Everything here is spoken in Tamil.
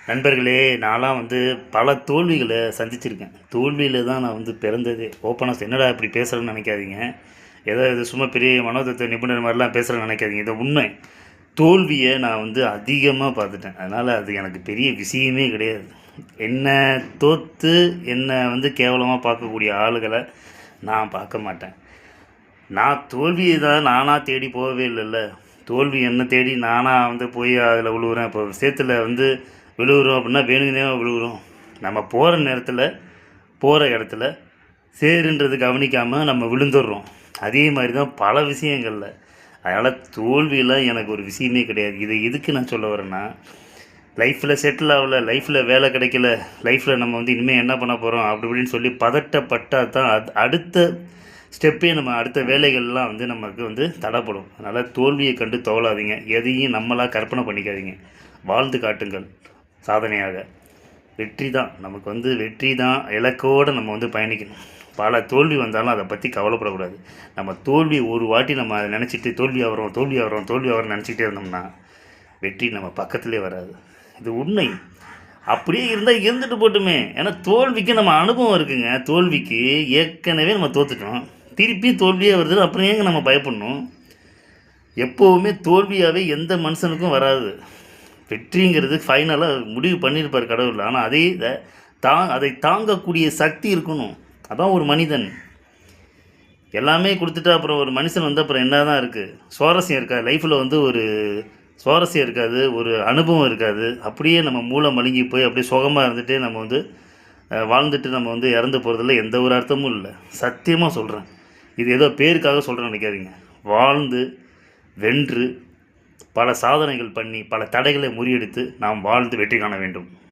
நண்பர்களே, நான்லாம் பல தோல்விகள சந்திச்சிருக்கேன். தோல்வியில தான் நான் பிறந்ததே. ஓப்பனா என்னடா இப்படி பேசுறேன்னு நெனைக்காதீங்க. ஏதோ இது சும்மா பெரிய மனோதத்துவ நிபுணர் மாரிலாம் பேசுறேன்னு நெனைக்காதீங்க. இது உண்மை. தோல்விய நான் அதிகமா பார்த்துட்டேன். அதனால அது எனக்கு பெரிய விஷயமே கிடையாது. என்ன தோத்து என்ன கேவலமா பார்க்கக்கூடிய ஆளுகள நான் பார்க்க மாட்டேன். நான் தோல்விய தான் நானா தேடி போகவே இல்லல்ல. தோல்வி என்ன தேடி நானா போய் அதில விழுவுறேன். இப்போ சேத்துல விழுவுறோம் அப்படின்னா வேணும்னே விழுவுறோம். நம்ம போகிற நேரத்தில் போகிற இடத்துல சேருன்றது கவனிக்காமல் நம்ம விழுந்துடுறோம். அதே மாதிரி தான் பல விஷயங்களில். அதனால் தோல்வியெல்லாம் எனக்கு ஒரு விஷயமே கிடையாது. இதை எதுக்கு நான் சொல்ல வரேன்னா, லைஃப்பில் செட்டில் ஆகலை, லைஃப்பில் வேலை கிடைக்கல, லைஃப்பில் நம்ம இனிமேல் என்ன பண்ண போகிறோம் அப்படி இப்படின்னு சொல்லி பதட்டப்பட்டால் தான் அடுத்த ஸ்டெப்பே நம்ம அடுத்த வேலைகள்லாம் நமக்கு தடைப்படும். அதனால் தோல்வியை கண்டு தோலாதீங்க. எதையும் நம்மளாக கற்பனை பண்ணிக்காதீங்க. வாழ்ந்து காட்டுங்கள் சாதனையாக. வெற்றி தான் நமக்கு வெற்றி தான் இலக்கோடு நம்ம பயணிக்கணும். பல தோல்வி வந்தாலும் அதை பற்றி கவலைப்படக்கூடாது. நம்ம தோல்வி ஒரு வாட்டி நம்ம அதை நினச்சிட்டு தோல்வி ஆகிறோம் நினச்சிக்கிட்டே இருந்தோம்னா வெற்றி நம்ம பக்கத்துலேயே வராது. இது உண்மை. அப்படியே இருந்தால் இருந்துட்டு போட்டுமே. ஏன்னா தோல்விக்கு நம்ம அனுபவம் இருக்குங்க. தோல்விக்கு ஏற்கனவே நம்ம தோற்றுட்டோம். திருப்பி தோல்வியே வருது, அப்புறம் ஏங்க நம்ம பயப்படணும்? எப்போவுமே தோல்வியாகவே எந்த மனுஷனுக்கும் வராது. வெற்றிங்கிறது ஃபைனலாக முடிவு பண்ணியிருப்பார் கடவுள். ஆனால் அதை தாங்கக்கூடிய சக்தி இருக்கணும். அதான் ஒரு மனிதன். எல்லாமே கொடுத்துட்டா அப்புறம் ஒரு மனுஷன் அப்புறம் என்ன தான் இருக்குது? சுவாரஸ்யம் இருக்காது லைஃப்பில். ஒரு சுவாரஸ்யம் இருக்காது, ஒரு அனுபவம் இருக்காது. அப்படியே நம்ம மூளை மழுங்கி போய் அப்படியே சுகமாக இருந்துகிட்டே நம்ம வாழ்ந்துட்டு நம்ம இறந்து போகிறதுல எந்த ஒரு அர்த்தமும் இல்லை. சத்தியமாக சொல்கிறேன். இது ஏதோ பேருக்காக சொல்கிறேன்னு நினைக்காதீங்க. வாழ்ந்து வென்று பல சாதனைகள் பண்ணி பல தடைகளை முறியடித்து நாம் வாழ்ந்து வெற்றி காண வேண்டும்.